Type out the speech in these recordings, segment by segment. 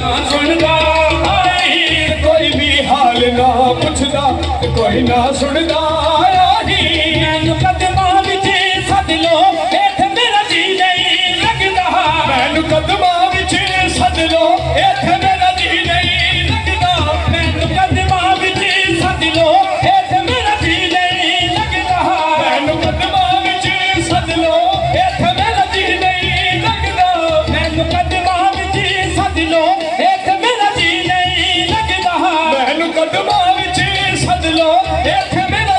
ना सुनदा कोई भी हाल ना पुछदा कोई ना सुनदा मैनू कदमां विच सद लो इत्थे मेरा जी नहीं लगदा मैनू कदमां विच सद लो इत्थे मेरा जी नहीं लगदा मैनू कदमां विच सद लो इत्थे मेरा जी नहीं लगदा मैनू कदमां विच सद लो इत्थे मेरा जी नहीं लगदा मैनू कदमां विच सद लो इत्थे मेरा जी नहीं लगदा मैनू कदमां विच सद लो इत्थे मेरा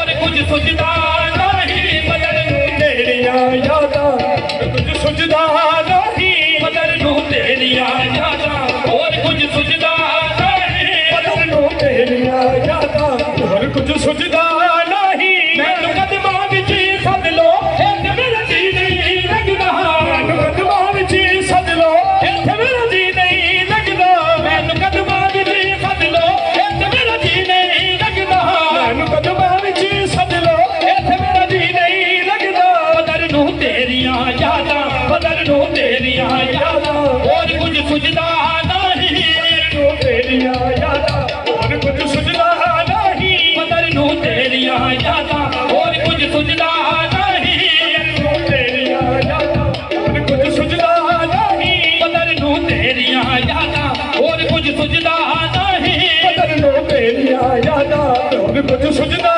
ਹੋਰ ਕੁਝ ਸੁਝਦਾ ਨਹੀਂ ਬਦਲ ਨੂੰ ਤੇਰੀਆਂ ਯਾਦਾਂ ਕੁਝ ਸੁਝਦਾ ਨਹੀਂ ਬਦਲ ਨੂੰ ਤੇਰੀਆਂ ਯਾਦਾਂ ਹੋਰ ਕੁਝ ਸੁਝਦਾ ਨਹੀਂ ਬਦਲ ਨੂੰ ਤੇਰੀਆਂ ਯਾਦਾਂ ਹੋਰ ਕੁਝ ਸੁਝਦਾ ਨਹੀਂ ਮੈਨੂੰ ਕਦਮਾਂ ਵਿੱਚ ਸੱਦ ਲੋ ਇੱਥੇ ਮੇਰਾ ਜੀ ਨਹੀਂ ਲੱਗਦਾ ਮੈਨੂੰ ਕਦਮਾਂ ਵਿੱਚ ਸੱਦ ਲੋ ਇੱਥੇ ਮੇਰਾ ਜੀ ਨਹੀਂ ਲੱਗਦਾ ਮੈਨੂੰ ਕਦਮਾਂ ਵਿੱਚ ਸੱਦ ਲੋ ਇੱਥੇ ਮੇਰਾ ਜੀ ਨਹੀਂ ਲੱਗਦਾ ਮੈਨੂੰ ਕਦਮਾਂ ਵਿੱਚ ਸੱਦ ਲੋ ਇੱਥੇ ਮੇਰਾ ਜੀ ਨਹੀਂ ਲੱਗਦਾ ਬਦਲ ਨੂੰ ਤੇਰੀਆਂ ਯਾਦਾਂ ਬਦਲ ਨੂੰ ਤੇਰੀਆਂ ਯਾਦਾਂ ਹੋਰ ਕੁਝ ਸੁਝਦਾ ਨਹੀਂ ਬਦਲ ਨੂੰ ਤੇਰੀਆਂ ਯਾਦਾਂ ਹੋਰ ਕੁਝ ਸੁਝਦਾ ਨਹੀਂ ਬਦਲ ਨੂੰ ਤੇਰੀਆਂ ਯਾਦਾਂ ਹੋਰ ਕੁਝ ਸੁਝਦਾ ਨਹੀਂ ਬਦਲ ਨੂੰ ਤੇਰੀਆਂ ਯਾਦਾਂ ਹੋਰ ਕੁਝ ਸੁਝਦਾ ਨਹੀਂ ਬਦਲ ਨੂੰ ਤੇਰੀਆਂ ਯਾਦਾਂ ਹੋਰ ਕੁਝ ਸੁਝਦਾ ਨਹੀਂ ਬਦਲ ਨੂੰ ਤੇਰੀਆਂ ਯਾਦਾਂ ਹੋਰ ਕੁਝ ਸੁਝਦਾ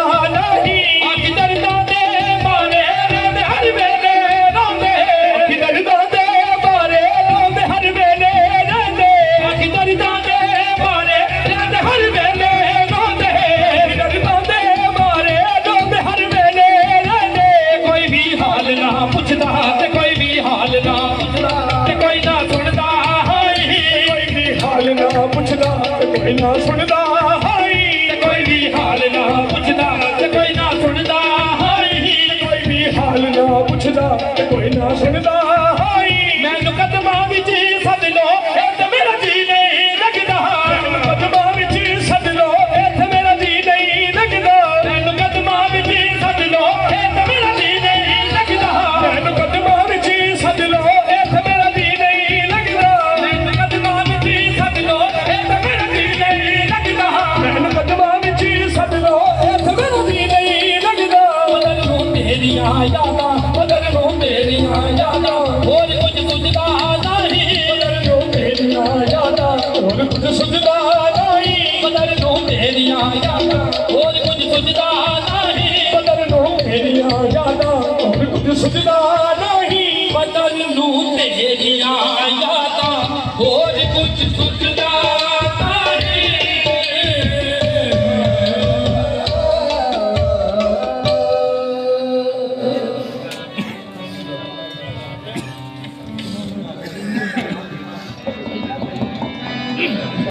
ਨਹੀਂ ਅੱਜ ਦਰਦਾਂ ਦੇ ਮਾਰੇ ਰੋਂਦੇ ਹਰ ਵੇਲੇ ਰੋਂਦੇ ਅੱਜ ਦਰਦਾਂ ਦੇ ਮਾਰੇ ਰੋਂਦੇ ਹਰ ਵੇਲੇ ਰੋਂਦੇ ਅੱਜ ਦਰਦਾਂ ਦੇ ਮਾਰੇ ਰੋਂਦੇ ਹਰ ਵੇਲੇ ਰੋਂਦੇ ਦਰਦਾਂ ਦੇ ਮਾਰੇ ਰੋਂਦੇ ਹਰ ਵੇਲੇ ਰੋਂਦੇ ਕੋਈ ਵੀ ਹਾਲ ਨਾ ਪੁੱਛਦਾ ਤੇ ਕੋਈ ਵੀ ਹਾਲ ਨਾ ਪੁੱਛਦਾ ਤੇ ਕੋਈ ਨਾ ਸੁਣਦਾ ਹਾਈ ਕੋਈ ਵੀ ਹਾਲ ਨਾ ਪੁੱਛਦਾ ਤੇ ਕੋਈ ਨਾ ਸੁਣਦਾ ਹਾਈ ਤੇ ਕੋਈ ਵੀ ਹਾਲ ਨਾ ਪੁੱਛਦਾ ਤੇ ਕੋਈ ਨਾ ਸੁਣਦਾ ਹਾਈ ਕੋਈ ਵੀ ਹਾਲ ਨਾ ਪੁੱਛਦਾ ਤੇ ਕੋਈ ਨਾ ਸੁਣਦਾ ਹਾਈ ਮੈਨੂੰ ਕਦਮਾਂ ਵਿੱਚ ਸੱਦ ਲੋ ਇੱਥੇ ਮੇਰਾ ਜੀ ਨਹੀਂ ਲੱਗਦਾ ਮੈਨੂੰ ਕਦਮਾਂ ਵਿੱਚ ਸੱਦ ਲੋ ਇੱਥੇ ਮੇਰਾ ਜੀ ਨਹੀਂ ਲੱਗਦਾ ਮੈਨੂੰ ਕਦਮਾਂ ਵਿੱਚ ਸੱਦ ਲੋ ਇੱਥੇ ਮੇਰਾ ਜੀ ਨਹੀਂ ਲੱਗਦਾ ਮੈਨੂੰ ਕਦਮਾਂ ਵਿੱਚ ਸੱਦ ਲੋ ਇੱਥੇ ਮੇਰਾ ਜੀ ਨਹੀਂ ਲੱਗਦਾ ਮੈਨੂੰ ਕਦਮਾਂ ਵਿੱਚ ਸੱਦ ਲੋ ਇੱਥੇ ਮੇਰਾ ਜੀ ਨਹੀਂ ਲੱਗਦਾ ਮੈਨੂੰ ਕਦਮਾਂ ਵਿੱਚ ਸੱਦ ਲੋ ਇੱਥੇ ਮੇਰਾ ਜੀ ਨਹੀਂ ਲੱਗਦਾ ਬਦਲ ਨੂੰ ਤੇਰੀਆਂ ਯਾਦਾਂ ਬਦਲ ਨੂੰ ਤੇਰੀਆਂ ਯਾਦਾਂ ਹੋਰ ਕੁਝ ਸੁਝਦਾ ਨਹੀਂ ਬਦਲ ਨੂੰ ਤੇਰੀਆਂ ਯਾਦਾਂ ਹੋਰ ਕੁਝ ਸੁਝਦਾ ਨਹੀਂ ਬਦਲ ਨੂੰ ਤੇਰੀਆਂ ਯਾਦਾਂ ਹੋਰ ਕੁਝ ਸੁਝਦਾ ਨਹੀਂ ਬਦਲ ਨੂੰ ਤੇਰੀਆਂ ਯਾਦਾਂ ਹੋਰ ਕੁਝ ਸੁਝਦਾ ਨਹੀਂ ਬਦਲ ਨੂੰ ਤੇਰੀਆਂ